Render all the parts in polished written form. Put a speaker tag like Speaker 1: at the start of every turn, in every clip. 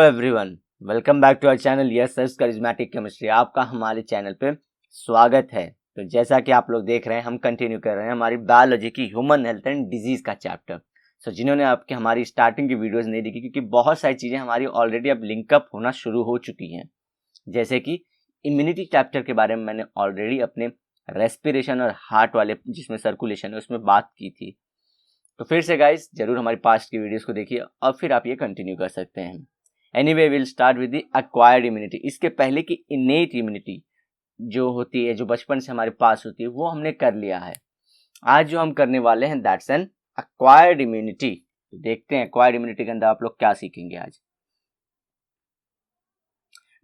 Speaker 1: Everyone, welcome back to our channel yes search charismatic chemistry. आपका हमारे channel पे स्वागत है। तो जैसा कि आप लोग देख रहे हैं, हम कंटिन्यू कर रहे हैं हमारी बायोलॉजी की ह्यूमन हेल्थ एंड डिजीज का चैप्टर। जिन्होंने आपके हमारी स्टार्टिंग की वीडियोस नहीं देखी, क्योंकि बहुत सारी चीज़ें हमारी ऑलरेडी अब लिंकअप होना शुरू हो चुकी हैं। जैसे कि इम्यूनिटी चैप्टर के बारे में मैंने ऑलरेडी अपने रेस्पिरेशन और हार्ट वाले जिसमें सर्कुलेशन है उसमें बात की थी। तो फिर से गाइस जरूर हमारी पास्ट की वीडियोस को देखिए और फिर आप ये कंटिन्यू कर सकते हैं। Anyway will start with the acquired immunity. इसके पहले की इनेट इम्यूनिटी जो होती है, जो बचपन से हमारे पास होती है, वो हमने कर लिया है। आज जो हम करने वाले हैं दैट्स एन एक्वायर्ड इम्यूनिटी। देखते हैं एक्वायर्ड इम्यूनिटी के अंदर आप लोग क्या सीखेंगे आज।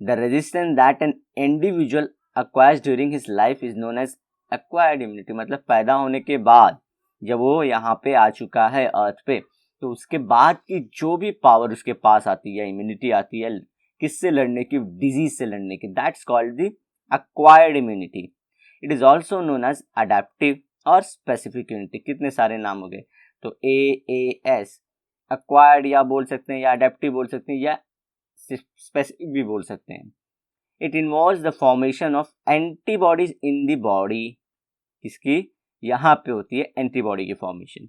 Speaker 1: The resistance that an individual acquires during his life is known as acquired immunity। मतलब पैदा होने के बाद जब वो यहाँ पे आ चुका है अर्थ पे, तो उसके बाद की जो भी पावर उसके पास आती है, इम्यूनिटी आती है किससे लड़ने की, डिजीज से लड़ने की, that's called the acquired immunity. It is also known as adaptive और स्पेसिफिक इम्यूनिटी। कितने सारे नाम हो गए। तो AAS एक्वायर्ड या बोल सकते हैं, या अडेप्टिव बोल सकते हैं, या स्पेसिफिक भी बोल सकते हैं। It involves the formation of antibodies in the body. इसकी यहाँ पे होती है एंटीबॉडी की formation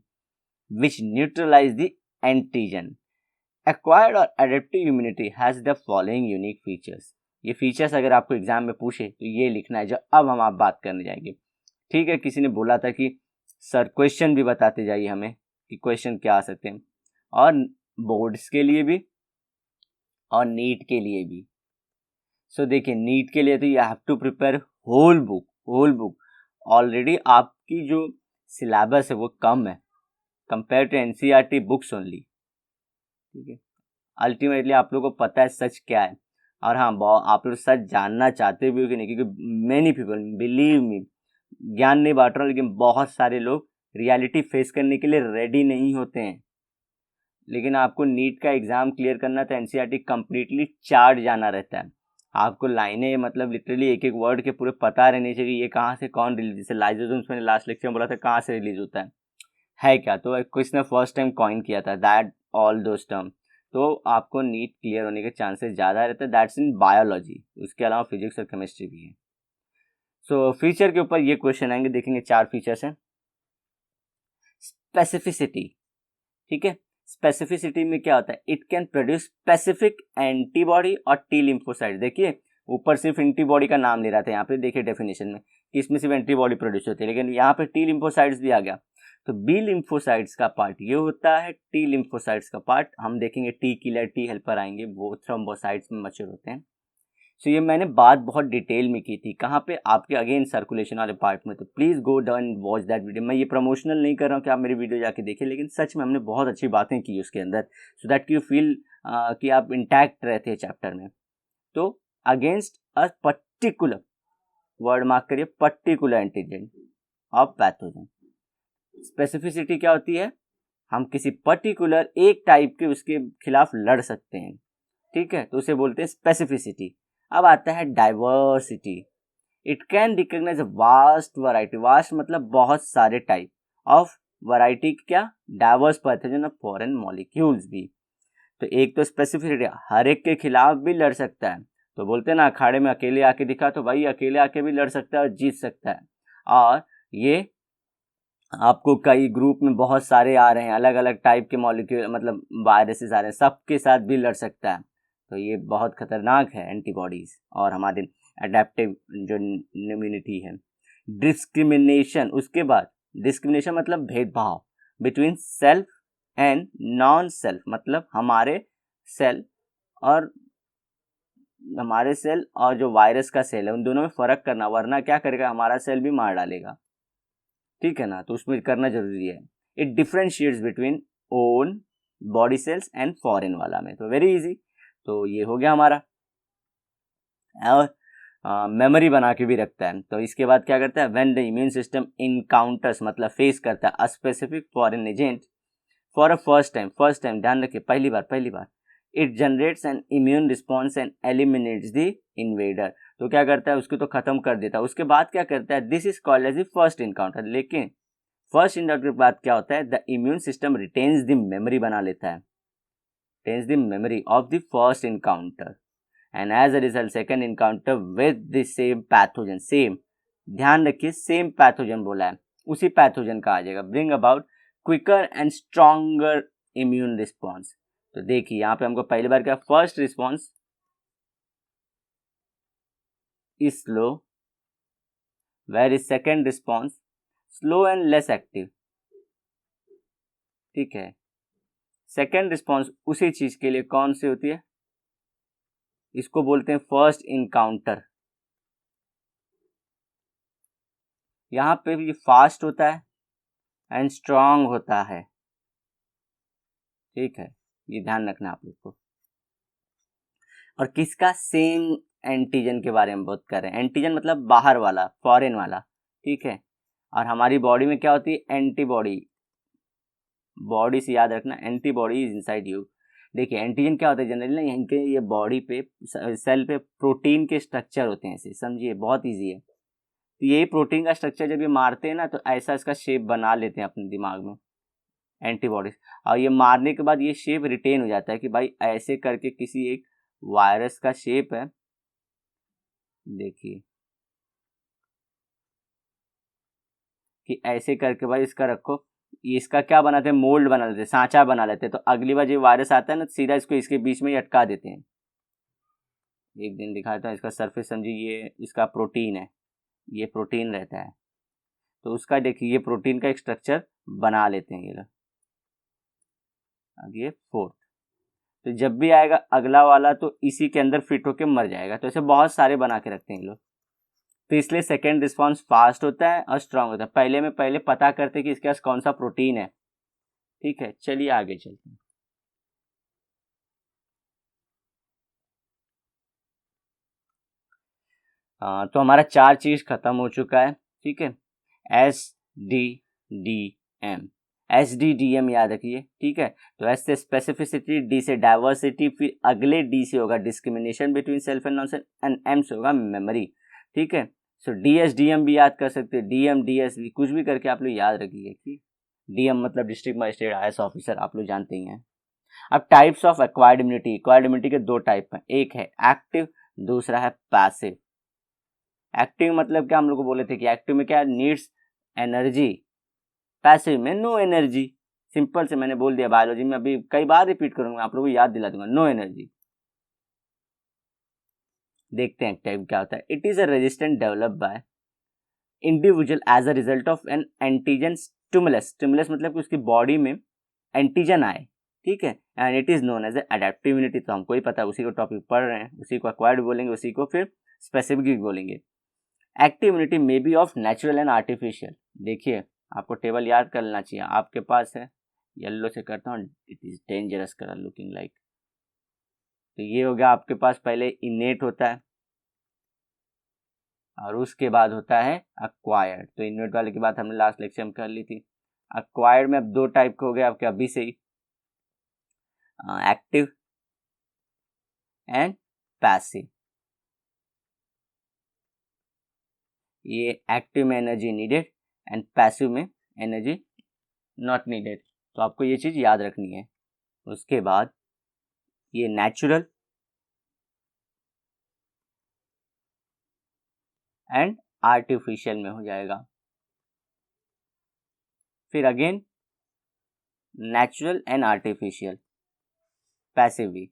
Speaker 1: which neutralize the antigen. Acquired और adaptive immunity has the following unique features. ये फीचर्स अगर आपको एग्जाम में पूछे तो ये लिखना है जो अब हम आप बात करने जाएंगे। ठीक है, किसी ने बोला था कि सर क्वेश्चन भी बताते जाइए हमें कि क्वेश्चन क्या आ सकते हैं, और बोर्ड्स के लिए भी और नीट के लिए भी। सो देखिए, नीट के लिए तो you have to prepare whole book. Already आपकी जो सिलेबस है वो कम है compare to NCERT books only. ठीक है, अल्टीमेटली आप लोगों को पता है सच क्या है। और हाँ, आप लोग सच जानना चाहते भी हो कि नहीं, क्योंकि मैनी पीपल, बिलीव मी, ज्ञान नहीं बांट रहा हूँ, लेकिन बहुत सारे लोग रियलिटी फेस करने के लिए रेडी नहीं होते हैं। लेकिन आपको नीट का एग्जाम क्लियर करना तो NCERT कंप्लीटली चार्ट जाना रहता है। आपको लाइनें मतलब लिटरली एक एक वर्ड के पूरे पता रहने चाहिए, ये कहाँ से कौन रिलीज, जैसे लाइजोसोम्स मैंने लास्ट लेक्चर में बोला था कहाँ से रिलीज होता है क्या। तो किसने फर्स्ट टाइम कॉइन किया था, दैट ऑल दोस टर्म। तो आपको नीट क्लियर होने के चांसेस ज़्यादा रहते हैं, दैट्स इन बायोलॉजी। उसके अलावा फिजिक्स और केमिस्ट्री भी है। सो फीचर के ऊपर ये क्वेश्चन आएंगे, देखेंगे 4 फीचर्स हैं। स्पेसिफिसिटी, ठीक है, स्पेसिफिसिटी में क्या होता है, it can produce specific antibody और टी लिम्फोसाइट। देखिए ऊपर सिर्फ एंटीबॉडी का नाम ले रहा था, यहाँ पे देखिए डेफिनेशन में कि इसमें सिर्फ एंटीबॉडी प्रोड्यूस होती है, लेकिन यहाँ पे टी लिम्फोसाइट्स भी आ गया। तो बी लिम्फोसाइट्स का पार्ट ये होता है, टी लिम्फोसाइट्स का पार्ट हम देखेंगे टी किलर, टी हेल्पर आएंगे, वो थ्रोम्बोसाइट्स में मचूर होते हैं। सो ये मैंने बात बहुत डिटेल में की थी, कहाँ पे, आपके अगेन सर्कुलेशन वाले पार्ट में। तो please go down watch that video. मैं ये प्रमोशनल नहीं कर रहा हूँ कि आप मेरी वीडियो जाके देखिए, लेकिन सच में हमने बहुत अच्छी बातें की उसके अंदर, सो दैट यू फील कि आप इंटैक्ट रहते हैं चैप्टर में। तो against a particular, word mark करिए, particular antigen of pathogen. Specificity क्या होती है, हम किसी पर्टिकुलर एक टाइप के उसके खिलाफ लड़ सकते हैं। ठीक है, तो उसे बोलते हैं स्पेसिफिसिटी। अब आता है diversity. It can recognise vast variety. Vast मतलब बहुत सारे टाइप ऑफ वैरायटी, क्या, diverse pathogen of foreign molecules भी। तो एक तो स्पेसिफिसिटी, हर एक के खिलाफ भी लड़ सकता है। तो बोलते हैं ना, अखाड़े में अकेले आके दिखा, तो भाई अकेले आके भी लड़ सकता है और जीत सकता है। और ये आपको कई ग्रुप में बहुत सारे आ रहे हैं, अलग अलग टाइप के मॉलिक्यूल, मतलब वायरसेस आ रहे हैं, सबके साथ भी लड़ सकता है। तो ये बहुत खतरनाक है एंटीबॉडीज और हमारे अडेप्टिव जो इम्यूनिटी है। डिस्क्रिमिनेशन, उसके बाद डिस्क्रिमिनेशन मतलब भेदभाव between self and non self, मतलब हमारे सेल और जो वायरस का सेल है उन दोनों में फर्क करना, वरना क्या करेगा, हमारा सेल भी मार डालेगा। ठीक है ना, तो उसमें करना जरूरी है। It differentiates between own body cells and foreign वाला में। तो वेरी इजी। तो ये हो गया हमारा। और मेमोरी बना के भी रखता है। तो इसके बाद क्या करता है, when the immune system encounters मतलब फेस करता है a specific foreign agent for a first time, ध्यान रखिए, पहली बार it generates an immune response and eliminates the invader. तो क्या करता है, उसको तो खत्म कर देता है। उसके बाद क्या करता है, this is called as the first encounter. लेकिन फर्स्ट इनकाउंटर के बाद क्या होता है, the immune system retains the memory बना लेता है। retains the memory of the first encounter and as a result second encounter with the same pathogen. same, ध्यान रखिए सेम पैथोजन बोला है, उसी पैथोजन का आ जाएगा. Bring about quicker and stronger immune response. तो देखिए यहाँ पे हमको पहली बार क्या, first response is slow, whereas second response slow and less active. ठीक है, सेकेंड रिस्पॉन्स उसी चीज के लिए कौन सी होती है, इसको बोलते हैं फर्स्ट इनकाउंटर. यहां पे भी फास्ट होता है एंड स्ट्रांग होता है. ठीक है, ये ध्यान रखना आप लोग को. और किसका, सेम एंटीजन के बारे में बात कर रहे हैं. एंटीजन मतलब बाहर वाला, फॉरेन वाला. ठीक है, और हमारी बॉडी में क्या होती है, एंटीबॉडी. बॉडी से याद रखना, एंटीबॉडी इज इनसाइड यू. देखिए एंटीजन क्या होता है जनरली ना, इनके ये बॉडी पे सेल पे प्रोटीन के स्ट्रक्चर होते हैं. ऐसे समझिए, बहुत इजी है. तो यही प्रोटीन का स्ट्रक्चर जब ये मारते हैं ना तो ऐसा इसका शेप बना लेते हैं अपने दिमाग में एंटीबॉडीज. और ये मारने के बाद ये शेप रिटेन हो जाता है कि भाई ऐसे करके किसी एक वायरस का शेप है. देखिए कि ऐसे करके भाई इसका रखो, इसका क्या बनाते हैं, मोल्ड बना लेते हैं, सांचा बना लेते हैं. तो अगली बार जो वायरस आता है ना सीधा इसको इसके बीच में ही अटका देते हैं. एक दिन दिखाता हूँ इसका सरफेस. समझिए ये इसका प्रोटीन है, ये प्रोटीन रहता है. तो उसका देखिए ये प्रोटीन का एक स्ट्रक्चर बना लेते हैं ये लोग. अब ये फोर्थ, तो जब भी आएगा अगला वाला तो इसी के अंदर फिट होके मर जाएगा. तो ऐसे बहुत सारे बना के रखते हैं ये लोग. तो इसलिए सेकेंड रिस्पॉन्स फास्ट होता है और स्ट्रांग होता है. पहले पता करते हैं कि इसके पास कौन सा प्रोटीन है. ठीक है, चलिए आगे चलते हैं. तो हमारा 4 चीज खत्म हो चुका है. ठीक है, SDDM. SDDM याद रखिए. ठीक है, तो S से स्पेसिफिसिटी, D से डाइवर्सिटी, फिर अगले D से होगा discrimination between self and non self, and M से होगा मेमोरी. ठीक है, सो DSDM भी याद कर सकते हैं, DM DSB कुछ भी करके आप लोग याद रखिए कि DM मतलब डिस्ट्रिक्ट मजिस्ट्रेट IAS ऑफिसर, आप लोग जानते ही हैं. अब types of acquired immunity. Acquired immunity के 2 टाइप हैं, एक है एक्टिव, दूसरा है पैसिव. एक्टिव मतलब क्या, हम लोग को बोले थे कि एक्टिव में क्या नीड्स एनर्जी, पैसिव में नो एनर्जी. सिंपल से मैंने बोल दिया, बायोलॉजी में अभी कई बार रिपीट करूंगा, आप लोगों को याद दिला दूंगा, नो एनर्जी. देखते हैं टाइप क्या होता है. It is a resistant develop by individual as a result of an antigen stimulus. Stimulus मतलब कि उसकी बॉडी में एंटीजन आए. ठीक है, and it is known as adaptive immunity. तो हमको ही पता है, उसी को टॉपिक पढ़ रहे हैं, उसी को एक्वायर्ड बोलेंगे, उसी को फिर स्पेसिफिक भी बोलेंगे. Active immunity may be of natural and artificial. देखिए आपको टेबल याद कर लेना चाहिए. आपके पास है, येलो से करता हूँ, it is dangerous colour looking like. तो ये हो गया आपके पास, पहले इनेट होता है और उसके बाद होता है अक्वायर्ड. तो इनेट वाले की बात हमने लास्ट लेक्चर में कर ली थी. अक्वायर्ड में अब 2 टाइप के हो गए आपके अभी से ही, एक्टिव एंड पैसिव. ये एक्टिव में एनर्जी नीडेड एंड पैसिव में एनर्जी नॉट नीडेड. तो आपको ये चीज याद रखनी है. उसके बाद ये नेचुरल एंड आर्टिफिशियल में हो जाएगा. फिर again natural and artificial, passive भी.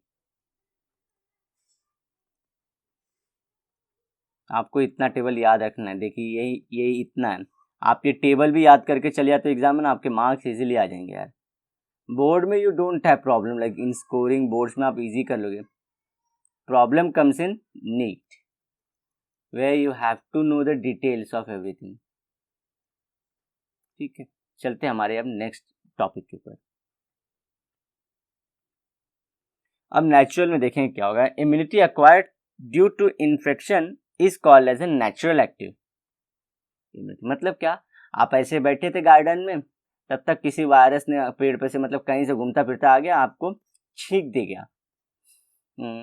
Speaker 1: आपको इतना टेबल याद रखना है. देखिए यही इतना है. आप ये टेबल भी याद करके चले जाते एग्जाम में ना, आपके मार्क्स इजीली आ जाएंगे यार. बोर्ड में you don't have problem, like in scoring boards में आप इजी कर लोगे. Problem comes in NEET, where you have to know the details of everything. ठीक है, चलते हैं हमारे अब नेक्स्ट टॉपिक के ऊपर. अब नेचुरल में देखेंगे क्या होगा. Immunity acquired due to infection is called as a natural active immunity. मतलब क्या, आप ऐसे बैठे थे गार्डन में, तब तक किसी वायरस ने पेड़ पे से मतलब कहीं से घूमता फिरता आ गया, आपको छींक दे गया.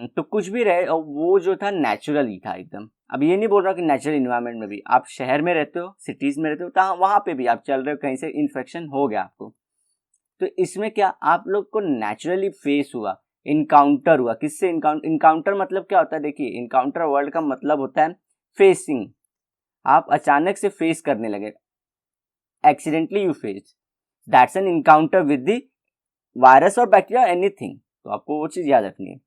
Speaker 1: तो कुछ भी रहे, और वो जो था नेचुरल ही था एकदम. अब ये नहीं बोल रहा कि नेचुरल इन्वायरमेंट में भी, आप शहर में रहते हो, सिटीज में रहते हो, तो वहां पे भी आप चल रहे हो, कहीं से इन्फेक्शन हो गया आपको, तो इसमें क्या आप लोग को नेचुरली फेस हुआ. इनकाउंटर हुआ। किससे इनकाउंटर मतलब क्या होता है? देखिए, इनकाउंटर वर्ड का मतलब होता है फेसिंग। आप अचानक से फेस करने लगे, accidentally you face, that's an encounter with the virus और बैक्टीरिया एनीथिंग। तो आपको वो चीज याद रखनी है।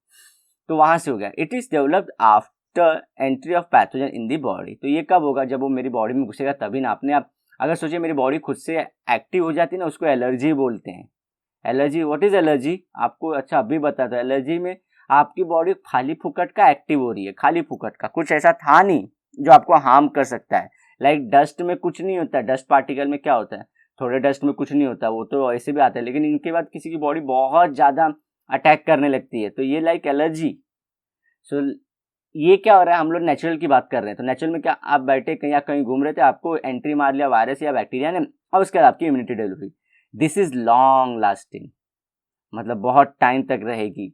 Speaker 1: तो वहां से हो गया it is developed after entry of pathogen in the body. तो ये कब होगा? जब वो मेरी बॉडी में घुसेगा तभी ना। आपने आप अगर सोचिए मेरी बॉडी खुद से एक्टिव हो जाती है ना, उसको एलर्जी बोलते हैं। Allergy, what is allergy? आपको अच्छा अभी बता दो, एलर्जी में आपकी बॉडी खाली फुकट का एक्टिव हो रही है, खाली फुकट का, कुछ ऐसा था नहीं जो आपको हार्म कर सकता है। लाइक डस्ट में कुछ नहीं होता है, डस्ट पार्टिकल में क्या होता है, थोड़े डस्ट में कुछ नहीं होता, वो तो ऐसे भी आता है, लेकिन इनके बाद किसी की बॉडी बहुत ज्यादा अटैक करने लगती है, तो ये लाइक एलर्जी। सो ये क्या हो रहा है, हम लोग नेचुरल की बात कर रहे हैं। तो नेचुरल में क्या, आप बैठे कहीं या कहीं घूम रहे थे, आपको एंट्री मार लिया वायरस या बैक्टीरिया ने, और उसके बाद आपकी इम्यूनिटी डेवलप हुई। दिस इज लॉन्ग लास्टिंग, मतलब बहुत टाइम तक रहेगी।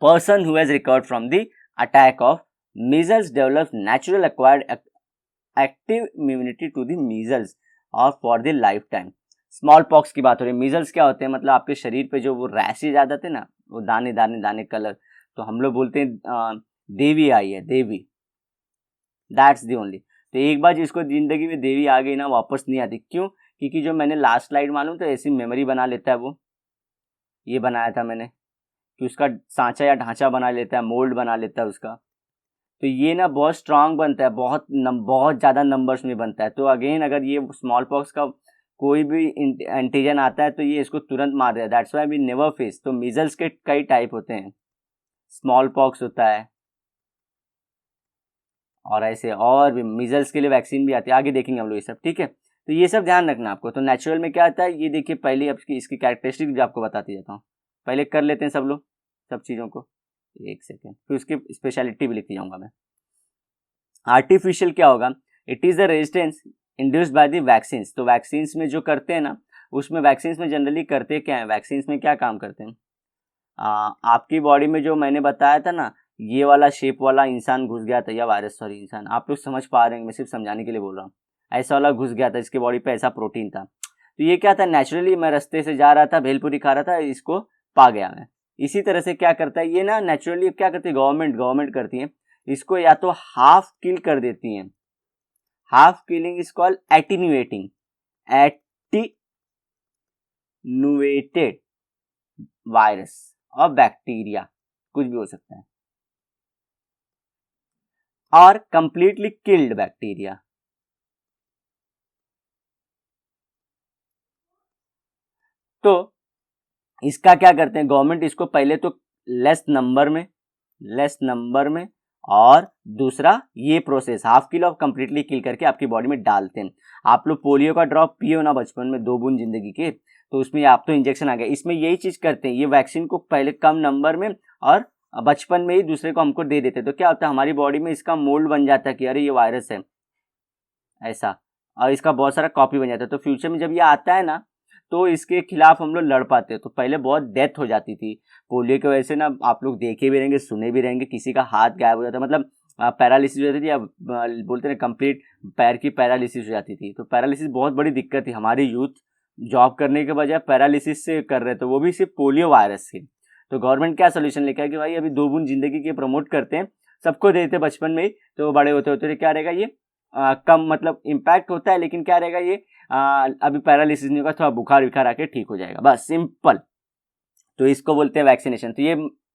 Speaker 1: Person who has recovered from the attack of measles develop natural acquired active immunity to the measles और for the lifetime. Smallpox की बात हो रही है। मीजल्स क्या होते हैं? मतलब आपके शरीर पे जो वो रैशेज आ जाते हैं ना, वो दाने दाने दाने कलर, तो हम लोग बोलते हैं देवी आई है, देवी, दैट्स दी ओनली। तो एक बार जिसको जिंदगी में देवी आ गई ना, वापस नहीं आती। क्यों? क्योंकि जो मैंने लास्ट स्लाइड मालूम तो ऐसी मेमोरी बना लेता है वो, ये बनाया था मैंने कि उसका सांचा या ढांचा बना लेता है, मोल्ड बना लेता है उसका। तो ये ना बहुत स्ट्रांग बनता है, बहुत ज़्यादा नंबर्स में बनता है। तो अगेन अगर ये स्मॉल पॉक्स का कोई भी एंटीजन आता है तो ये इसको तुरंत मार देता है। That's why we never face. तो मीजल्स के कई टाइप होते हैं, स्मॉल पॉक्स होता है और ऐसे और भी मीजल्स के लिए वैक्सीन भी आती है, आगे देखेंगे हम लोग ये सब, ठीक है। तो ये सब ध्यान रखना आपको। तो नेचुरल में क्या आता है ये देखिए, पहले इसकी कैरेक्टरिस्टिक भी आपको बताती जाता हूँ। पहले कर लेते हैं सब लोग सब चीज़ों को, एक सेकेंड, फिर उसकी स्पेशलिटी भी लिखती जाऊँगा मैं। आर्टिफिशियल क्या होगा? It is the resistance induced by the vaccines. तो वैक्सीन्स में जो करते हैं ना, उसमें वैक्सीन्स में जनरली करते क्या है, वैक्सीन्स में क्या काम करते हैं, आपकी बॉडी में जो मैंने बताया था ना, ये वाला शेप वाला इंसान घुस गया था, या वायरस, सॉरी इंसान, आप लोग समझ पा रहे हैं, मैं सिर्फ समझाने के लिए बोल रहा हूँ। ऐसा वाला घुस गया था, इसके बॉडी पे ऐसा प्रोटीन था। तो ये क्या था, नेचुरली मैं रास्ते से जा रहा था, भेलपुरी खा रहा था, इसको पा गया मैं। इसी तरह से क्या करता है ये ना, नेचुरली क्या करती है गवर्नमेंट करती है, इसको या तो हाफ किल कर देती है। Half killing is called attenuating, attenuated virus और बैक्टीरिया, कुछ भी हो सकता है, और कंप्लीटली किल्ड बैक्टीरिया। तो इसका क्या करते हैं गवर्नमेंट, इसको पहले तो लेस नंबर में और दूसरा ये प्रोसेस हाफ किल और कंप्लीटली किल करके आपकी बॉडी में डालते हैं। आप लोग पोलियो का ड्रॉप पियो ना बचपन में, 2 बूंद जिंदगी के, तो उसमें आप तो इंजेक्शन आ गया, इसमें यही चीज करते हैं, ये वैक्सीन को पहले कम नंबर में और बचपन में ही दूसरे को हमको दे देते। तो क्या होता है हमारी बॉडी में इसका मोल्ड बन जाता है कि अरे ये वायरस है ऐसा, और इसका बहुत सारा कॉपी बन जाता है। तो फ्यूचर में जब ये आता है ना, तो इसके खिलाफ हम लोग लड़ पाते हैं। तो पहले बहुत डेथ हो जाती थी पोलियो की वजह से ना, आप लोग देखे भी रहेंगे, सुने भी रहेंगे, किसी का हाथ गायब हो जाता, मतलब पैरालिसिस हो जाती थी, या बोलते हैं कंप्लीट पैर की पैरालिसिस हो जाती थी। तो पैरालिसिस बहुत बड़ी दिक्कत थी, हमारी यूथ जॉब करने के बजाय पैरालिसिस से कर रहे थे, वो भी सिर्फ पोलियो वायरस से। तो गवर्नमेंट क्या सोल्यूशन लेके आया कि भाई अभी 2 बूंद जिंदगी के प्रमोट करते हैं, सबको देते बचपन में ही, तो बड़े होते होते क्या रहेगा ये कम, मतलब इम्पैक्ट होता है, लेकिन क्या रहेगा ये अभी पैरालिसिस नहीं होगा, थोड़ा बुखार विखार आके ठीक हो जाएगा, बस सिंपल। तो इसको बोलते हैं वैक्सीनेशन। तो ये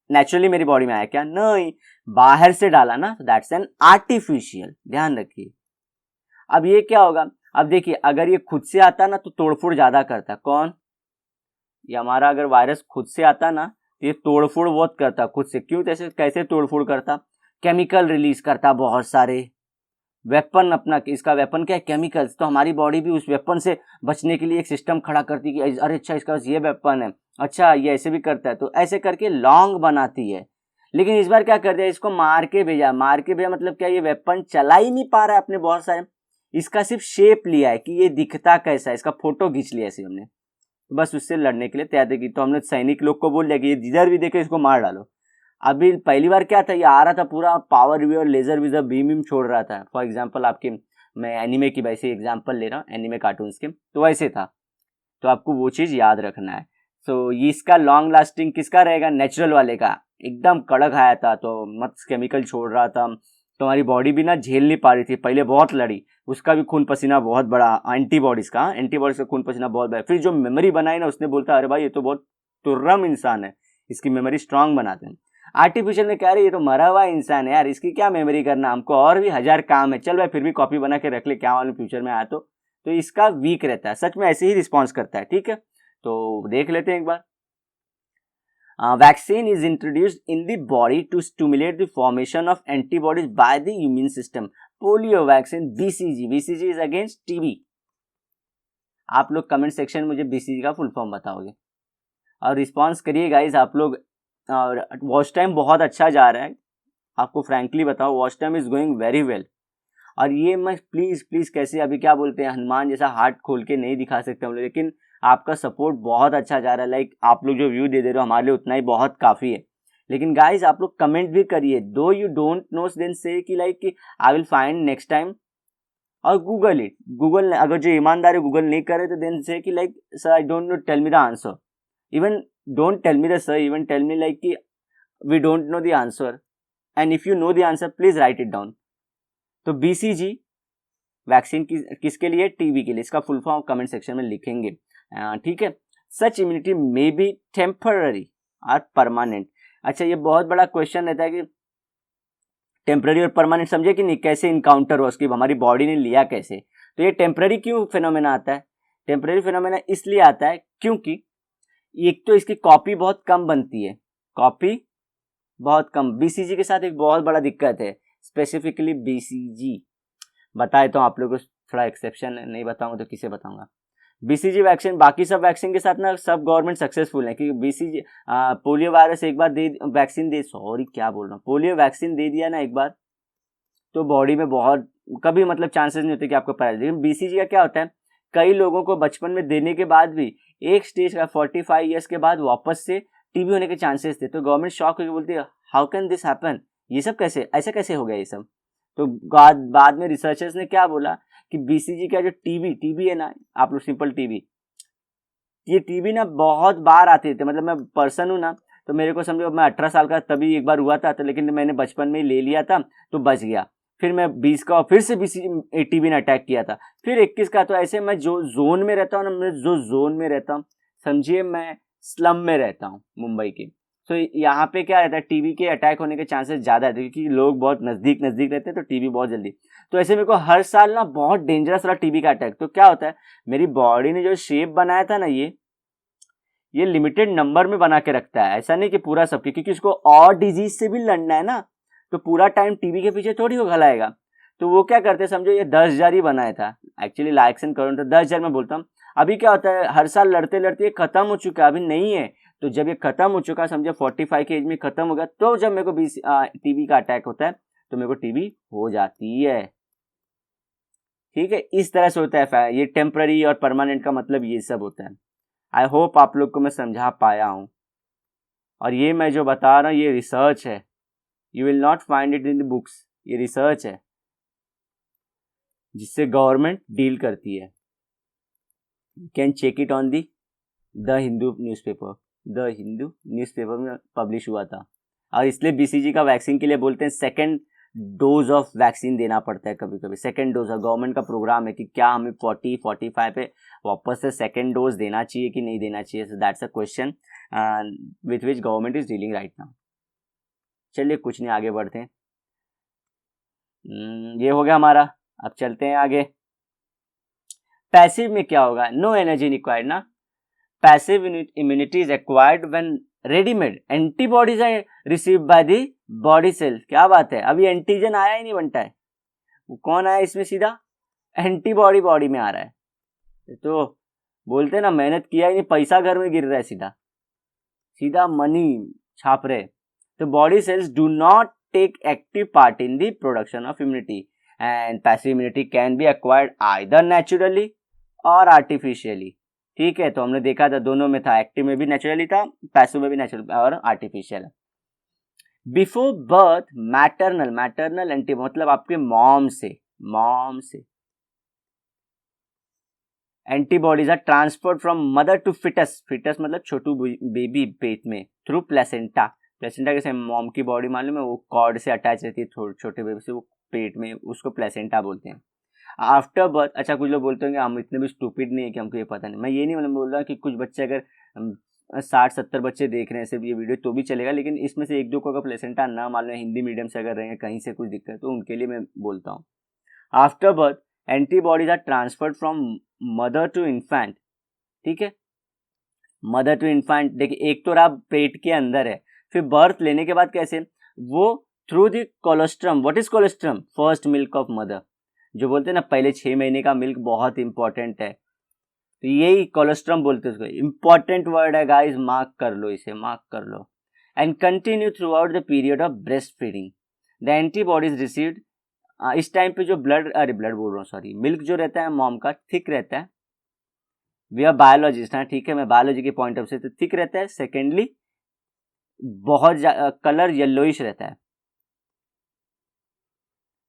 Speaker 1: नेचुरली मेरी बॉडी में आया क्या? नहीं, बाहर से डाला ना, दैट्स एन आर्टिफिशियल, ध्यान रखिए। अब ये क्या होगा, अब देखिए अगर ये खुद से आता ना तो तोड़फोड़ ज्यादा करता। कौन? ये हमारा अगर वायरस खुद से आता ना, तो ये तोड़फोड़ बहुत करता खुद से। क्यों? कैसे तोड़फोड़ करता? केमिकल रिलीज करता बहुत सारे, वेपन अपना, इसका वेपन क्या है? केमिकल्स। तो हमारी बॉडी भी उस वेपन से बचने के लिए एक सिस्टम खड़ा करती है कि अरे अच्छा इसका पास ये वेपन है, अच्छा ये ऐसे भी करता है, तो ऐसे करके लॉन्ग बनाती है। लेकिन इस बार क्या कर दिया, इसको मार के भेजा मतलब क्या, ये वेपन चला ही नहीं पा रहा है अपने बहुत सारे, इसका सिर्फ शेप लिया है कि ये दिखता कैसा है, इसका फोटो खींच लिया ऐसे हमने, तो बस उससे लड़ने के लिए तैयारी की। तो हमने सैनिक लोग को बोल दिया कि ये जिधर भी देखे इसको मार डालो। अभी पहली बार क्या था, ये आ रहा था पूरा पावर वी और लेजर विजर बीम छोड़ रहा था। फॉर एग्जांपल आपके, मैं एनिमे की वैसे एग्जांपल ले रहा हूँ, एनिमे कार्टून्स के, तो वैसे था। तो आपको वो चीज़ याद रखना है। सो ये इसका लॉन्ग लास्टिंग किसका रहेगा, नेचुरल वाले का। एकदम कड़क आया था तो मत केमिकल छोड़ रहा था, तो हमारी बॉडी भी ना झेल नहीं पा रही थी, पहले बहुत लड़ी, उसका भी खून पसीना बहुत बड़ा, एंटीबॉडीज का खून पसीना बहुत बड़ा। फिर जो मेमोरी बनाई ना, उसने बोलता अरे भाई ये तो बहुत तुर्रम इंसान है, इसकी मेमोरी स्ट्रांग बनाते हैं। आर्टिफिशियल में क्या रही, ये तो मरा हुआ इंसान है यार, इसकी क्या मेमोरी करना, हमको और भी 1000 काम है, चल भाई फिर भी कॉपी बना के रख ले, क्या मालूम फ्यूचर में आया तो इसका वीक रहता है, सच में ऐसे ही रिस्पॉन्स करता है। ठीक है, तो देख लेते हैं एक बार। Vaccine is introduced in the body to stimulate the formation of antibodies by the immune system. Polio vaccine BCG. BCG is against TB. आप लोग कमेंट सेक्शन में मुझे BCG का फुल फॉर्म बताओगे और रिस्पॉन्स करिए गाइज आप लोग। और वॉच टाइम बहुत अच्छा जा रहा है, आपको फ्रैंकली बताओ, watch time is going very well. और ये मैं प्लीज़ कैसे अभी क्या बोलते हैं, हनुमान जैसा हार्ट खोल के नहीं दिखा सकते हम लोग, लेकिन आपका सपोर्ट बहुत अच्छा जा रहा है। लाइक आप लोग जो व्यू दे रहे हो हमारे लिए उतना ही बहुत काफ़ी है। लेकिन गाइज आप लोग कमेंट भी करिए, दो यू डोंट नो देन से कि लाइक कि I will find next time, और गूगल इट। गूगल अगर जो ईमानदार है गूगल नहीं करे तो देन से कि like sir I don't know, tell me the answer. Even don't tell me the sir, even tell me like कि we don't know the answer, and if you know the answer please write it down. तो BCG vaccine किसके लिए, TB के लिए, इसका full form comment section में लिखेंगे। ठीक है, सच इम्यूनिटी मे बी टेम्पररी और परमानेंट। अच्छा, ये बहुत बड़ा क्वेश्चन रहता है कि टेम्पररी और परमानेंट समझे कि नहीं, कैसे इनकाउंटर हुआ उसकी, हमारी बॉडी ने लिया कैसे। तो ये टेम्पररी क्यों फिनोमेना आता है, टेम्पररी फिनोमेना इसलिए आता है क्योंकि एक तो इसकी कॉपी बहुत कम बनती है, कॉपी बहुत कम। BCG के साथ एक बहुत बड़ा दिक्कत है, स्पेसिफिकली BCG बताए तो आप लोगों को थोड़ा एक्सेप्शन है, नहीं बताऊंगा तो किसे बताऊंगा। BCG वैक्सीन बाकी सब वैक्सीन के साथ ना सब गवर्नमेंट सक्सेसफुल है, क्योंकि BCG पोलियो वायरस एक बार दे वैक्सीन दे, सॉरी क्या बोल रहा हूँ, पोलियो वैक्सीन दे दिया ना एक बार तो बॉडी में बहुत कभी मतलब चांसेस नहीं होते कि आपको पैरालिसिस। लेकिन BCG का क्या होता है, कई लोगों को बचपन में देने के बाद भी एक स्टेज का 45 ईयर्स के बाद वापस से टीबी होने के चांसेस थे। तो गवर्नमेंट शॉक होकर बोलती है हाउ कैन दिस हैपन, ये सब कैसे, ऐसा कैसे हो गया ये सब। तो बाद में रिसर्चर्स ने क्या बोला कि BCG का जो टीबी है ना, आप लोग सिंपल टीबी, ये टीबी ना बहुत बार आते थे, मतलब मैं पर्सन हूँ ना, तो मेरे को समझो मैं 18 साल का तभी एक बार हुआ था, तो लेकिन मैंने बचपन में ही ले लिया था तो बच गया। फिर मैं 20 का फिर से BCG टीबी ने अटैक किया था, फिर 21 का। तो ऐसे मैं जो जोन में रहता हूँ ना, मैं जो जोन में रहता हूँ, समझिए मैं स्लम में रहता हूँ मुंबई के, तो यहाँ पे क्या रहता है, टीबी के अटैक होने के चांसेस ज़्यादा रहते हैं क्योंकि लोग बहुत नज़दीक रहते हैं, तो टीबी बहुत जल्दी। तो ऐसे मेरे को हर साल ना बहुत डेंजरस रहा टीबी का अटैक। तो क्या होता है, मेरी बॉडी ने जो शेप बनाया था ना, ये लिमिटेड नंबर में बना के रखता है, ऐसा नहीं कि पूरा सबके, क्योंकि उसको और डिजीज से भी लड़ना है ना, तो पूरा टाइम टीबी के पीछे थोड़ी वो घलाएगा। तो वो क्या करते हैं, समझो ये 10,000 ही बनाया था, एक्चुअली लाइक्स एंड करोड़, तो 10,000 में बोलता हूँ। अभी क्या होता है, हर साल लड़ते लड़ते ये खत्म हो चुका है, अभी नहीं है। तो जब ये खत्म हो चुका, समझो 45 की एज में खत्म हो गया, तो जब मेरे को टीबी का अटैक होता है तो मेरे को टीबी हो जाती है। ठीक है, इस तरह से होता है। ये टेम्पररी और परमानेंट का मतलब ये सब होता है। आई होप आप लोग को मैं समझा पाया हूं। और ये मैं जो बता रहा हूँ ये रिसर्च है, you will not find it in the books, ये रिसर्च है जिससे गवर्नमेंट डील करती है। Can check it on the Hindu newspaper, the Hindu newspaper में पब्लिश हुआ था। और इसलिए BCG का वैक्सीन के लिए बोलते हैं सेकेंड डोज ऑफ वैक्सीन देना पड़ता है, कभी कभी सेकेंड डोज। गवर्नमेंट का प्रोग्राम है कि क्या हमें 40-45 पे वापस से सेकेंड डोज देना चाहिए कि नहीं देना चाहिए। So that's a question with which government is dealing right now. चलिए कुछ नहीं, आगे बढ़ते हैं। ये हो गया हमारा, अब चलते हैं आगे। पैसिव में क्या होगा, नो एनर्जी रिक्वायर्ड ना। Passive immunity is acquired when readymade antibodies are received by the body cell. क्या बात है, अभी एंटीजन आया ही नहीं बनता है, वो कौन आया इसमें, सीधा एंटीबॉडी बॉडी में आ रहा है। तो बोलते हैं ना, मेहनत किया ही नहीं, पैसा घर में गिर रहा है, सीधा सीधा मनी छाप रहे। तो body cells do not take active part in the production of immunity, and passive immunity can be acquired either naturally और आर्टिफिशियली। ठीक है, तो हमने देखा था दोनों में था, एक्टिव में भी नेचुरली था, पैसिव में भी नेचुरल और artificial. Before birth maternal anti मतलब आपके मॉम से antibodies are transferred from mother to foetus, foetus मतलब छोटू बेबी पेट में, थ्रू प्लेसेंटा, प्लेसेंटा कैसे मॉम की बॉडी मालूम है वो कॉर्ड से अटैच रहती है छोटे बेबी से, वो पेट में, उसको प्लेसेंटा बोलते हैं। आफ्टर बर्थ, अच्छा कुछ लोग बोलते होंगे हम इतने भी स्टूपिड नहीं है कि हमको ये पता नहीं, मैं ये नहीं मतलब बोल रहा कि कुछ बच्चे अगर 60-70 बच्चे देख रहे हैं सिर्फ ये वीडियो तो भी चलेगा, लेकिन इसमें से एक दो को अगर प्लेसेंटा ना मालूम है, हिंदी मीडियम से अगर रहे हैं कहीं से कुछ दिक्कत, तो उनके लिए मैं बोलता हूँ। After birth antibodies are transferred from mother to infant, ठीक है, मदर टू इन्फेंट। देखिए एक तो रहा पेट के अंदर है, फिर बर्थ लेने के बाद कैसे, वो through the colostrum. What is colostrum? First milk of mother, जो बोलते हैं ना पहले 6 महीने का मिल्क बहुत इंपॉर्टेंट है, तो यही कोलोस्ट्रम बोलते हैं उसको। इंपॉर्टेंट वर्ड है गाइस, मार्क कर लो इसे, मार्क कर लो। And continue throughout the period of breastfeeding. The antibodies received, इस टाइम पे जो ब्लड बोल रहा हूँ सॉरी, मिल्क जो रहता है मॉम का थिक रहता है। वी आर बायोलॉजिस्ट हैं, ठीक है, मैं बायोलॉजी के पॉइंट ऑफ से तो थिक रहता है। सेकेंडली बहुत कलर येलोइश रहता है,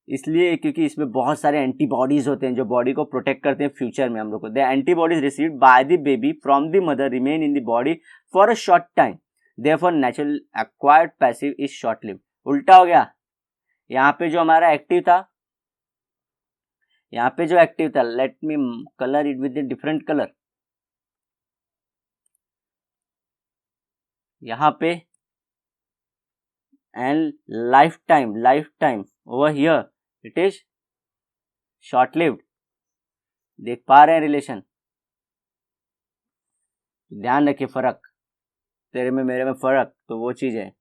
Speaker 1: इसलिए क्योंकि इसमें बहुत सारे एंटीबॉडीज होते हैं जो बॉडी को प्रोटेक्ट करते हैं फ्यूचर में हम लोग को। The antibodies received by the baby from the mother remain in the body for a short time, therefore natural acquired passive is short live. उल्टा हो गया, यहाँ पे जो हमारा एक्टिव था, यहाँ पे जो एक्टिव था, let me colour it with different colour, यहाँ पे and life time over here it is short lived. देख पा रहे हैं रिलेशन? ध्यान रखिए फर्क, तेरे में मेरे में फर्क, तो वो चीज है।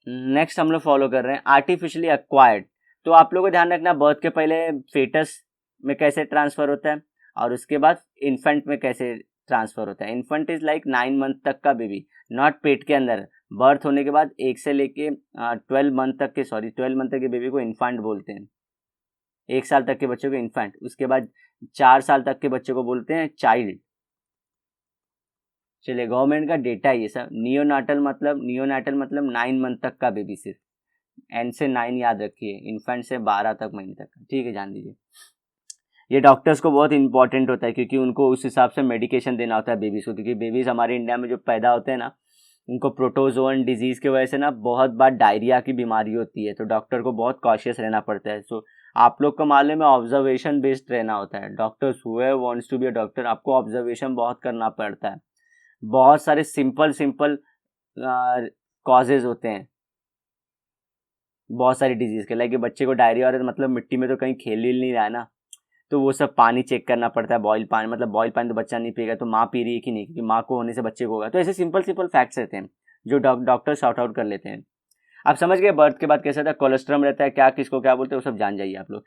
Speaker 1: नेक्स्ट हम लोग फॉलो कर रहे हैं आर्टिफिशियली एक्वायर्ड। तो आप लोगों को ध्यान रखना बर्थ के पहले फेटस में कैसे ट्रांसफर होता है और उसके बाद इन्फेंट में कैसे ट्रांसफर होता है। इन्फेंट इज लाइक 9 मंथ तक का बेबी, नॉट पेट के अंदर। बर्थ होने के बाद 1 से लेके 12 मंथ तक के 12 मंथ तक के बेबी को इन्फेंट बोलते हैं, 1 साल तक के बच्चे को इन्फेंट, उसके बाद 4 साल तक के बच्चे को बोलते हैं चाइल्ड। चलिए गवर्नमेंट का डेटा ये सब। नियोनाटल मतलब 9 मंथ तक का बेबी, सिर्फ एन से 9 याद रखिए, इन्फेंट से 12 तक महीने तक का, ठीक है, जान दीजिए। ये डॉक्टर्स को बहुत इंपॉर्टेंट होता है क्योंकि उनको उस हिसाब से मेडिकेशन देना होता है बेबीज को, क्योंकि बेबीज हमारे इंडिया में जो पैदा होते हैं ना, उनको प्रोटोजोन डिजीज की वजह से ना बहुत बार डायरिया की बीमारी होती है, तो डॉक्टर को बहुत कॉशियस रहना पड़ता है। सो आप लोग को मालूम है ऑब्जर्वेशन बेस्ड रहना होता है। डॉक्टर्स हुए wants to be a doctor, आपको ऑब्जर्वेशन बहुत करना पड़ता है। बहुत सारे सिंपल कॉजेज होते हैं बहुत सारी डिजीज के, लाइक बच्चे को डायरिया हो रहा है मतलब मिट्टी में तो कहीं खेल ही नहीं रहा है ना, तो वो सब पानी चेक करना पड़ता है। बॉयल पानी मतलब बॉयल पानी तो बच्चा नहीं पिएगा, तो माँ पी रही है कि नहीं, क्योंकि माँ को होने से बच्चे को होगा। तो ऐसे सिंपल फैक्ट्स रहते हैं जो डॉक्टर शॉर्ट आउट कर लेते हैं। आप समझ गए बर्थ के बाद कैसा रहता है, कोलेस्ट्रॉम रहता है, क्या किसको क्या बोलते हैं वो सब जान जाइए आप लोग।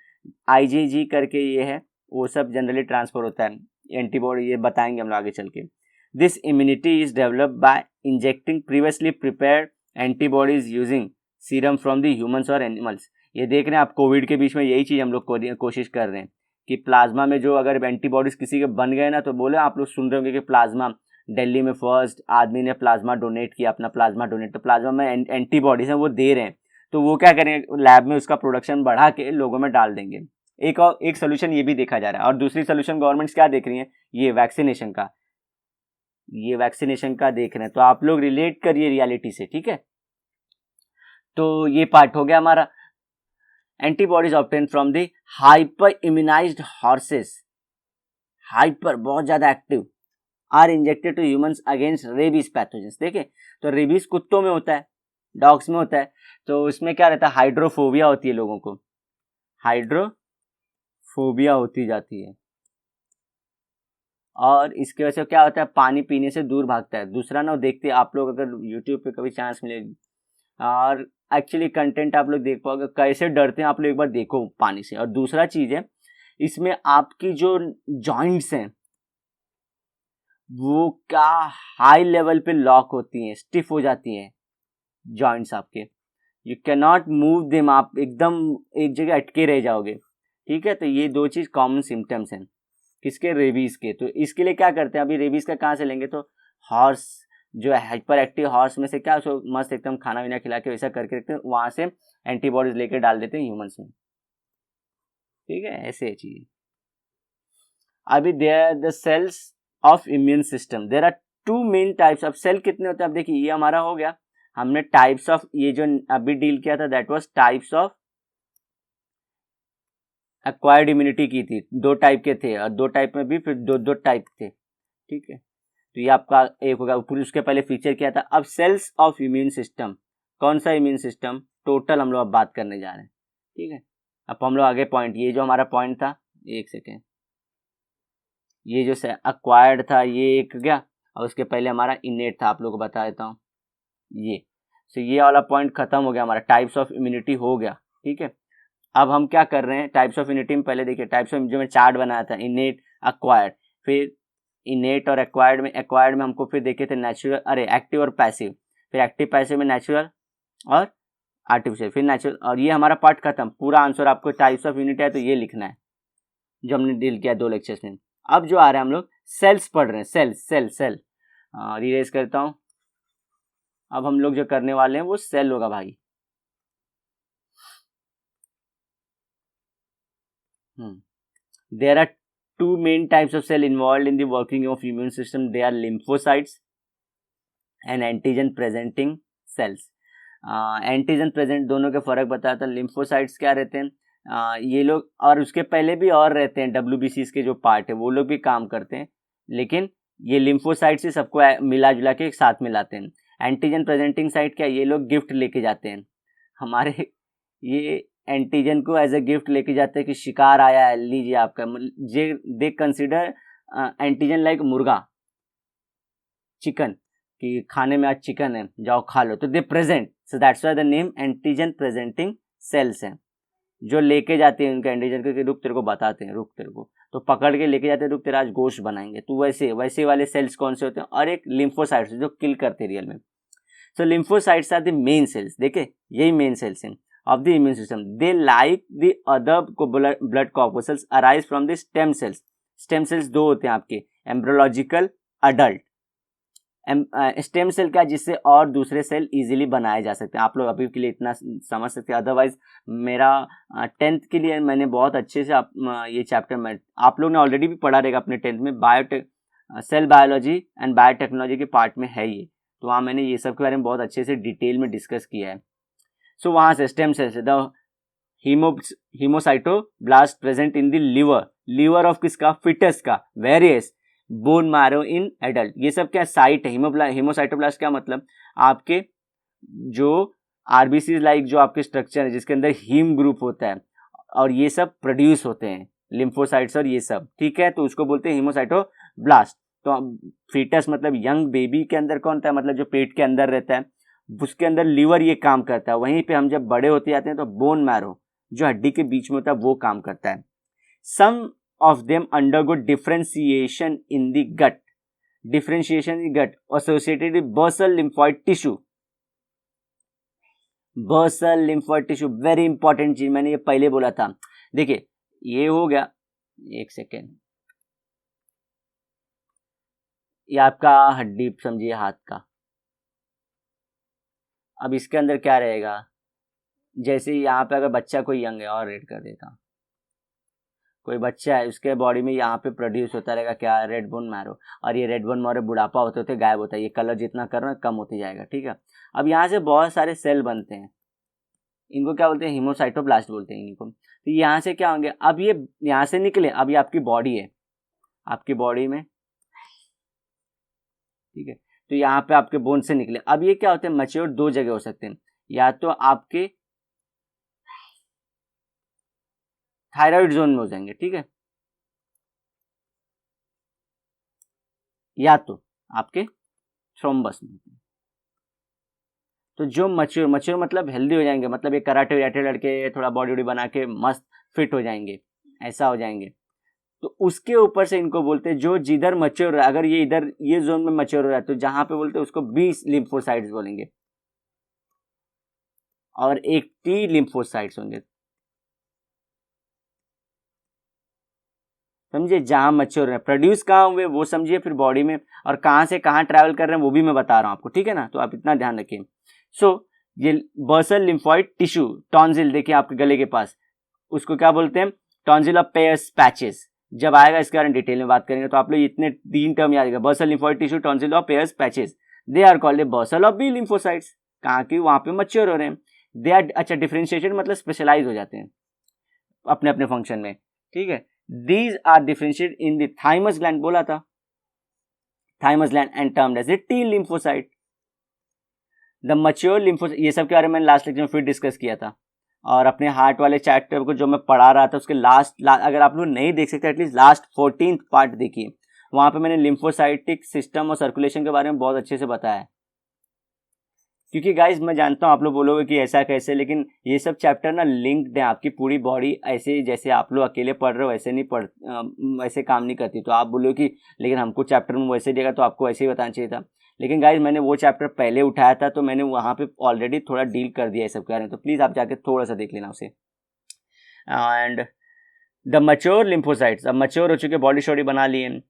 Speaker 1: IgG करके ये है, वो सब जनरली ट्रांसफर होता है, एंटीबॉडी ये बताएंगे हम लोग आगे चल के। This immunity is developed by injecting previously prepared antibodies using serum from the humans और एनिमल्स। ये देख रहे हैं आप, कोविड के बीच में यही चीज़ हम लोग कोशिश कर रहे हैं कि प्लाज्मा में जो अगर एंटीबॉडीज किसी के बन गए ना, तो बोले आप लोग सुन रहे होंगे कि प्लाज्मा, दिल्ली में फर्स्ट आदमी ने प्लाज्मा डोनेट किया, अपना प्लाज्मा डोनेट, तो प्लाज्मा में एंटीबॉडीज हैं वो दे रहे हैं, तो वो क्या करेंगे लैब में उसका प्रोडक्शन बढ़ा के लोगों में डाल देंगे। एक सोल्यूशन ये भी देखा जा रहा है, और दूसरी सोल्यूशन गवर्नमेंट्स क्या देख रही है, ये वैक्सीनेशन का देख रहे हैं। तो आप लोग रिलेट करिए रियलिटी से, ठीक है। तो ये पार्ट हो गया हमारा। Antibodies obtain from the hyper immunised horses, hyper बहुत ज्यादा active, are injected to humans against rabies pathogens. देखिए तो रेबीज कुत्तों में होता है, डॉग्स में होता है, तो उसमें क्या रहता है, हाइड्रोफोबिया होती है लोगों को, हाइड्रोफोबिया होती जाती है, और इसकी वजह से क्या होता है, पानी पीने से दूर भागता है। दूसरा ना देखते आप लोग अगर यूट्यूब पे कभी चांस मिलेगी, और एक्चुअली कंटेंट आप लोग देख पाओगे कैसे डरते हैं आप लोग, एक बार देखो पानी से। और दूसरा चीज है इसमें आपकी जो जॉइंट्स हैं वो क्या हाई लेवल पे लॉक होती हैं, स्टिफ हो जाती हैं जॉइंट्स आपके, you can not move them, आप एकदम एक जगह अटके रह जाओगे, ठीक है। तो ये दो चीज कॉमन सिम्टम्स हैं किसके, रेबीज के। तो इसके लिए क्या करते हैं, अभी रेबीज का कहाँ से लेंगे, तो हॉर्स जो है हाइपर एक्टिव हॉर्स में से क्या उसको मस्त एकदम खाना वाना खिला के वैसा करके रखते हैं, वहां से एंटीबॉडीज लेके डाल देते हैं ह्यूमंस में, ठीक है, ऐसे चीज। अभी they are the cells of immune system, there are two main types of cell. कितने होते हैं? अब देखिए ये हमारा हो गया, हमने टाइप्स ऑफ, ये जो अभी डील किया था that was types of acquired immunity की थी, 2 टाइप के थे, और 2 टाइप में भी फिर 2 टाइप थे, ठीक है। तो ये आपका एक होगा, पूरी उसके पहले फीचर क्या था। अब सेल्स ऑफ इम्यून सिस्टम, कौन सा इम्यून सिस्टम, टोटल हम लोग अब बात करने जा रहे हैं, ठीक है। अब हम लोग आगे पॉइंट, ये जो हमारा पॉइंट था, एक सेकेंड, ये जो एक्वायर्ड था ये एक गया, और उसके पहले हमारा इनेट था, आप लोगों को बता देता हूँ ये। सो ये वाला पॉइंट खत्म हो गया, हमारा टाइप्स ऑफ इम्यूनिटी हो गया, ठीक है। अब हम क्या कर रहे हैं, टाइप्स ऑफ इम्यूनिटी में पहले देखिए, टाइप्स ऑफ जो मैं चार्ट बनाया था, इनेट, एक्वायर्ड, फिर इनेट और एक्वायर्ड में हमको फिर देखे थे नेचुरल, अरे एक्टिव और पैसिव, फिर एक्टिव पैसिव में नेचुरल और आर्टिफिशियल, फिर नेचुरल, और ये हमारा पार्ट खत्म। पूरा आंसर आपको टाइप्स ऑफ यूनिट है तो ये लिखना है जो हमने डील किया 2 लेक्चर्स में। अब जो आ रहा है हम लोग सेल्स पढ़ रहे हैं, सेल रिरेज करता हूँ। अब हम लोग जो करने वाले हैं वो सेल होगा भाई। There are 2 main types of cell involved in the working of immune system. They are lymphocytes and antigen presenting cells. Antigen present दोनों के फर्क बताया था। लिम्फोसाइट्स क्या रहते हैं, ये लोग, और उसके पहले भी और रहते हैं, WBCs के जो पार्ट है वो लोग भी काम करते हैं, लेकिन ये लिम्फोसाइट से सबको मिला जुला के एक साथ मिलाते हैं। एंटीजन प्रेजेंटिंग साइट क्या, ये लोग गिफ्ट लेके जाते हैं हमारे, ये एंटीजन को एज ए गिफ्ट लेके जाते हैं कि शिकार आया है, लीजिए आपका, जे दे कंसिडर एंटीजन लाइक मुर्गा, चिकन, कि खाने में आज चिकन है, जाओ खा लो, तो दे present, so that's why the name antigen presenting sales हैं, जो लेके जाते हैं उनका एंटीजन को, कि रुक तेरे को बताते हैं, रुक तेरे को, तो पकड़ के लेके जाते हैं, रुक तेरा आज गोश्त बनाएंगे, तो वैसे वाले सेल्स कौन से होते हैं, और एक लिम्फोसाइट्स जो किल करते हैं रियल में। So lymphocytes are the main cells, देखे यही मेन सेल्स हैं of the immune system. They like the other blood corpuscles arise from the stem cells. Stem cells 2 होते हैं आपके, एम्ब्रोलॉजिकल, अडल्ट। स्टेम सेल का जिससे और दूसरे सेल इजीली बनाए जा सकते हैं। आप लोग अभी के लिए इतना समझ सकते हैं, अदरवाइज मेरा 10th के लिए मैंने बहुत अच्छे से ये चैप्टर में आप लोग ने ऑलरेडी भी पढ़ा रहेगा अपने 10th में, सेल बायोलॉजी एंड बायोटेक्नोलॉजी के पार्ट में है ये, तो वहाँ मैंने ये सब के बारे में बहुत अच्छे से डिटेल में डिस्कस किया है। सो वहां से स्टेम सेल से the haemocytoblast present in the liver of किसका, फिटस का, various bone marrow in adult. ये सब क्या साइट है, हीमोसाइटोब्लास्ट क्या मतलब, आपके जो आरबीसी लाइक जो आपके स्ट्रक्चर है जिसके अंदर हीम ग्रुप होता है, और ये सब प्रोड्यूस होते हैं लिम्फोसाइट्स और ये सब, ठीक है, तो उसको बोलते हैं हीमोसाइटोब्लास्ट। तो फीटस मतलब यंग बेबी के अंदर कौन था, मतलब जो पेट के अंदर रहता है, उसके अंदर लीवर ये काम करता है। वहीं पे हम जब बड़े होते जाते हैं तो बोन मैरो जो हड्डी के बीच में होता है वो काम करता है। Some of them undergo differentiation in the gut, differentiation in gut associated with bursal lymphoid tissue. Bursal lymphoid tissue very important चीज, मैंने ये पहले बोला था। देखिए ये हो गया, एक सेकेंड, ये आपका हड्डी समझिए हाथ का। अब इसके अंदर क्या रहेगा, जैसे यहाँ पे अगर बच्चा कोई यंग है, और रेड कर देता हूँ, कोई बच्चा है उसके बॉडी में यहाँ पे प्रोड्यूस होता रहेगा क्या, रेड बोन मैरो, और ये रेड बोन मैरो बुढ़ापा होते होते गायब होता है, ये कलर जितना कर रहा है कम होती जाएगा, ठीक है। अब यहाँ से बहुत सारे सेल बनते हैं, इनको क्या बोलते हैं, हीमोसाइटोब्लास्ट बोलते हैं इनको। तो यहाँ से क्या होंगे, अब ये यहाँ से निकले, अब ये आपकी बॉडी है, आपकी बॉडी में, ठीक है, तो यहाँ पे आपके बोन से निकले। अब ये क्या होते हैं, मैच्योर 2 जगह हो सकते हैं, या तो आपके थायराइड जोन में हो जाएंगे, ठीक है, या तो आपके थ्रोम्बस में। तो जो मैच्योर मतलब हेल्दी हो जाएंगे, मतलब ये कराटे वराटे लड़के थोड़ा बॉडी वॉडी बना के मस्त फिट हो जाएंगे, ऐसा हो जाएंगे, तो उसके ऊपर से इनको बोलते हैं जो जिधर मैच्योर हो रहा है, अगर ये इधर ये जोन में मैच्योर हो रहा है तो जहां पे बोलते हैं उसको 20 लिम्फोसाइट्स बोलेंगे, और 80 लिम्फोसाइट्स होंगे, समझिए, जहां मैच्योर है, प्रोड्यूस कहाँ हुए वो समझिए, फिर बॉडी में, और कहां से कहां ट्रैवल कर रहे हैं वो भी मैं बता रहा हूं आपको, ठीक है ना, तो आप इतना ध्यान रखिए। सो ये बर्सल लिम्फॉइड टिश्यू, टॉन्सिल देखिए आपके गले के पास, उसको क्या बोलते हैं, टॉन्सिल ऑफ पेयर्स पैचेस, जब आएगा इसके बारे में डिटेल में बात करेंगे। तो आप लोग इतने 3 टर्म याद रखिएगा, bursal lymphoid tissue, tonsil of Peyer's patches, they are called a bursal of B lymphocytes. कहाँ की वहाँ पे मैच्योर हो रहे हैं, दे आर, अच्छा डिफरेंशिएटेड मतलब स्पेशलाइज हो जाते हैं अपने अपने फंक्शन में, ठीक है। These are differentiated in the thymus gland, बोला था thymus gland, and termed as a T lymphocyte. The mature lymphocyte, ये सब के बारे में मैंने लास्ट लेक्चर में फिर डिस्कस किया था, और अपने हार्ट वाले चैप्टर को जो मैं पढ़ा रहा था उसके लास्ट अगर आप लोग नहीं देख सकते एटलीस्ट लास्ट 14th पार्ट देखिए, वहां पे मैंने लिम्फोसाइटिक सिस्टम और सर्कुलेशन के बारे में बहुत अच्छे से बताया है। क्योंकि गाइज मैं जानता हूँ आप लोग बोलोगे कि ऐसा कैसे, लेकिन ये सब चैप्टर ना लिंक्ड है, आपकी पूरी बॉडी ऐसे जैसे आप लोग अकेले पढ़ रहे हो वैसे नहीं वैसे काम नहीं करती। तो आप बोलो कि लेकिन हमको चैप्टर में वैसे देगा तो आपको ऐसे ही बताना चाहिए था, लेकिन गाइज मैंने वो चैप्टर पहले उठाया था तो मैंने वहाँ पे ऑलरेडी थोड़ा डील कर दिया है सब कह रहे हैं, तो प्लीज़ आप जाके थोड़ा सा देख लेना उसे। एंड द मैच्योर लिम्फोसाइट्स, अब मैच्योर हो चुके, बॉडी शॉडी बना लिए,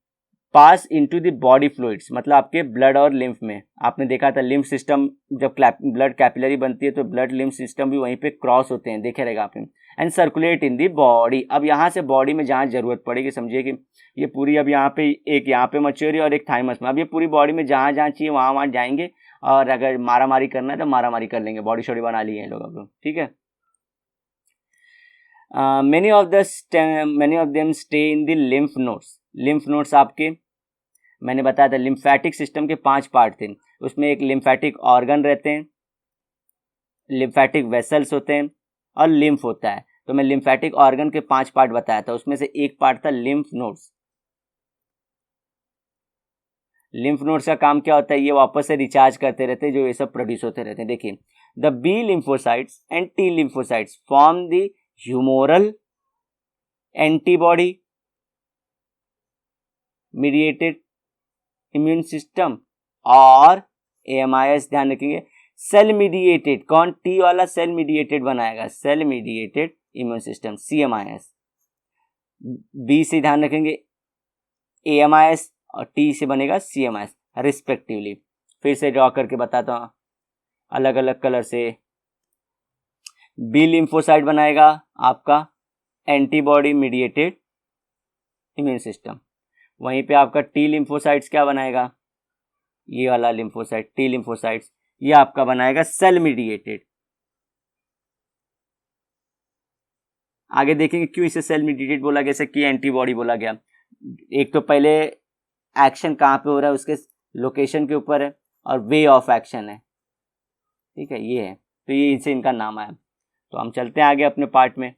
Speaker 1: पास इनटू द बॉडी फ्लूइड्स, मतलब आपके ब्लड और लिम्फ में। आपने देखा था लिम्फ सिस्टम जब ब्लड कैपिलरी बनती है तो ब्लड लिम्फ सिस्टम भी वहीं पे क्रॉस होते हैं, देखे रहेगा आपने। And circulate in the body, अब यहाँ से बॉडी में जहाँ जरूरत पड़ेगी, समझिए कि ये पूरी अब यहाँ पे एक यहाँ पे मैच्योर और एक थाइमस में, अब ये पूरी बॉडी में जहाँ जहाँ चाहिए वहाँ वहाँ जाएंगे, और अगर मारा मारी करना है तो मारा मारी कर लेंगे, बॉडी शॉडी बना लिए हैं लोग अब लोग, ठीक है। many of them stay in the lymph nodes। lymph nodes आपके मैंने बताया था लिम्फेटिक सिस्टम के 5 पार्ट थे, उसमें एक लिम्फेटिक ऑर्गन रहते हैं, लिम्फेटिक वेसल्स होते हैं और लिम्फ होता है। तो मैं लिम्फेटिक ऑर्गन के 5 पार्ट बताया था, उसमें से एक पार्ट था लिम्फ नोड्स। लिम्फ नोड्स का काम क्या होता है, ये वापस से रिचार्ज करते रहते हैं, जो ये सब प्रोड्यूस होते रहते हैं। देखिए the B lymphocytes and T lymphocytes form the humoral antibody mediated immune system, और एएमआईएस ध्यान रखेंगे सेल मीडिएटेड, कौन टी वाला सेल मीडिएटेड बनाएगा, cell mediated immune system CMIS. B से ध्यान रखेंगे एएमआईएस और टी से बनेगा सीएमआईएस रिस्पेक्टिवली। फिर से ड्रॉ करके बताता हूँ अलग अलग कलर से। बी लिम्फोसाइट बनाएगा आपका एंटीबॉडी मीडिएटेड इम्यून सिस्टम, वहीं पे आपका टी लिम्फोसाइट्स क्या बनाएगा, ये वाला लिम्फोसाइट टी लिम्फोसाइट्स, ये आपका बनाएगा सेल मीडिएटेड। आगे देखेंगे क्यों इसे सेल मीडिएटेड बोला गया, जैसे कि एंटीबॉडी बोला गया। एक तो पहले एक्शन कहाँ पे हो रहा है उसके लोकेशन के ऊपर है, और वे ऑफ एक्शन है, ठीक है, ये है, तो ये इनसे इनका नाम आया। तो हम चलते हैं आगे अपने पार्ट में।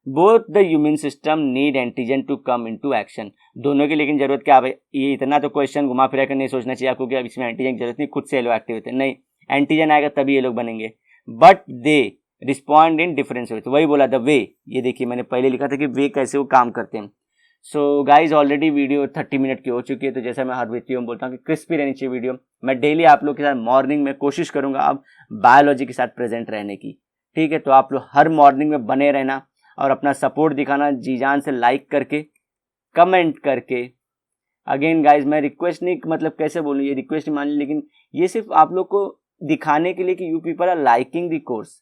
Speaker 1: Both the immune system need antigen to come into action, दोनों की लेकिन जरूरत क्या है, ये इतना तो क्वेश्चन घुमा फिरा कर नहीं सोचना चाहिए आपको कि अब इसमें एंटीजन की जरूरत नहीं, खुद से ये लोग एक्टिव होते हैं, नहीं, एंटीजन आएगा तभी ये लोग बनेंगे। But they respond in difference way, तो वही बोला द वे, ये देखिए मैंने पहले लिखा था कि वे कैसे वो काम करते हैं। So guys already video 30 minute की हो चुकी है, तो जैसा मैं हर वीडियो में बोलता हूँ कि क्रिस्पी रहनी चाहिए वीडियो। मैं डेली आप लोग के साथ मॉर्निंग में कोशिश करूंगा अब बायोलॉजी के साथ प्रेजेंट रहने की, ठीक है। तो आप लोग हर मॉर्निंग में बने रहना और अपना सपोर्ट दिखाना, जी जान से लाइक करके कमेंट करके। अगेन गाइज मैं रिक्वेस्ट नहीं, मतलब कैसे बोलूँ, ये रिक्वेस्ट मान ली, लेकिन ये सिर्फ आप लोग को दिखाने के लिए कि you people are liking the course,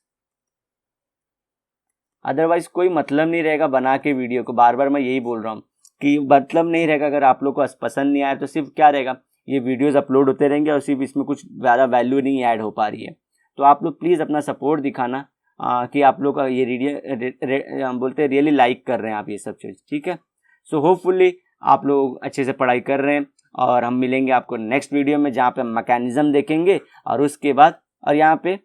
Speaker 1: otherwise कोई मतलब नहीं रहेगा बना के वीडियो को। बार बार मैं यही बोल रहा हूँ कि मतलब नहीं रहेगा, अगर आप लोग को पसंद नहीं आया तो सिर्फ क्या रहेगा, ये वीडियोस अपलोड होते रहेंगे और सिर्फ इसमें कुछ ज़्यादा वैल्यू नहीं ऐड हो पा रही है। तो आप लोग प्लीज़ अपना सपोर्ट दिखाना कि आप लोग का ये वीडियो हम बोलते हैं रियली लाइक कर रहे हैं आप ये सब चीज़, ठीक है। सो होपफुली आप लोग अच्छे से पढ़ाई कर रहे हैं, और हम मिलेंगे आपको नेक्स्ट वीडियो में जहाँ पे मैकेनिज्म देखेंगे, और उसके बाद और यहाँ पे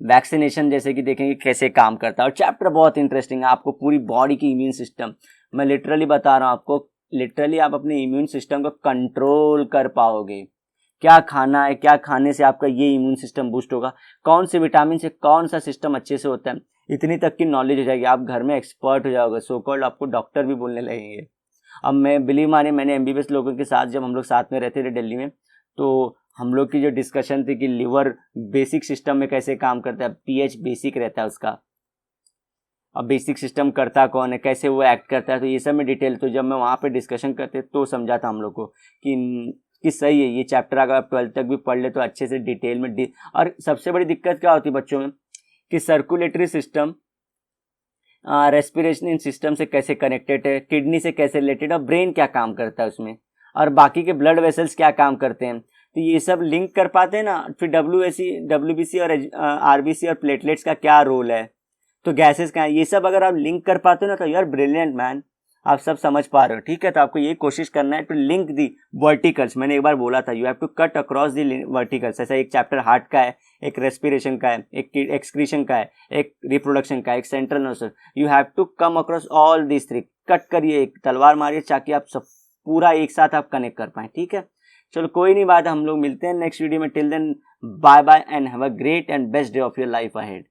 Speaker 1: वैक्सीनेशन जैसे कि देखेंगे कैसे काम करता है। और चैप्टर बहुत इंटरेस्टिंग है, आपको पूरी बॉडी की इम्यून सिस्टम, मैं लिटरली बता रहा हूँ आपको, लिटरली आप अपने इम्यून सिस्टम को कंट्रोल कर पाओगे। क्या खाना है, क्या खाने से आपका ये इम्यून सिस्टम बूस्ट होगा, कौन से विटामिन से कौन सा सिस्टम अच्छे से होता है, इतनी तक की नॉलेज हो जाएगी, आप घर में एक्सपर्ट हो जाओगे, सो कॉल्ड आपको डॉक्टर भी बोलने लगेंगे। अब मैं बिलीव माने, मैंने एमबीबीएस लोगों के साथ जब हम लोग साथ में रहते थे दिल्ली में, तो हम लोग की जो डिस्कशन थी कि लिवर बेसिक सिस्टम में कैसे काम करता है, पीएच बेसिक रहता है उसका, अब बेसिक सिस्टम करता कौन है, कैसे वो एक्ट करता है, तो ये सब में डिटेल, तो जब मैं वहाँ पे डिस्कशन करते तो समझा था हम लोग को कि सही है ये चैप्टर अगर आप 12th तक भी पढ़ ले तो अच्छे से डिटेल में और सबसे बड़ी दिक्कत क्या होती है बच्चों में कि सर्कुलेटरी सिस्टम रेस्पिरेशन सिस्टम से कैसे कनेक्टेड है, किडनी से कैसे रिलेटेड, और ब्रेन क्या काम करता है उसमें, और बाकी के ब्लड वेसल्स क्या काम करते हैं। तो ये सब लिंक कर पाते हैं ना। फिर WBC और RBC और प्लेटलेट्स का क्या रोल है, तो गैसेस का, ये सब अगर आप लिंक कर पाते हो ना तो यू आर ब्रिलियंट मैन, आप सब समझ पा रहे हो। ठीक है, तो आपको ये कोशिश करना है टू लिंक दी वर्टिकल्स। मैंने एक बार बोला था, you have to cut across the verticals. ऐसा एक चैप्टर हार्ट का है, एक रेस्पिरेशन का है, एक एक्सक्रीशन का है, एक रिप्रोडक्शन का है, एक central nervous. You have to come across all this three. Cut करिए, एक तलवार मारिए, ताकि आप सब पूरा एक साथ आप कनेक्ट कर पाए। ठीक है, चलो कोई नहीं बात, हम लोग मिलते हैं नेक्स्ट वीडियो में। Till then bye bye and have a great and best day of your life ahead.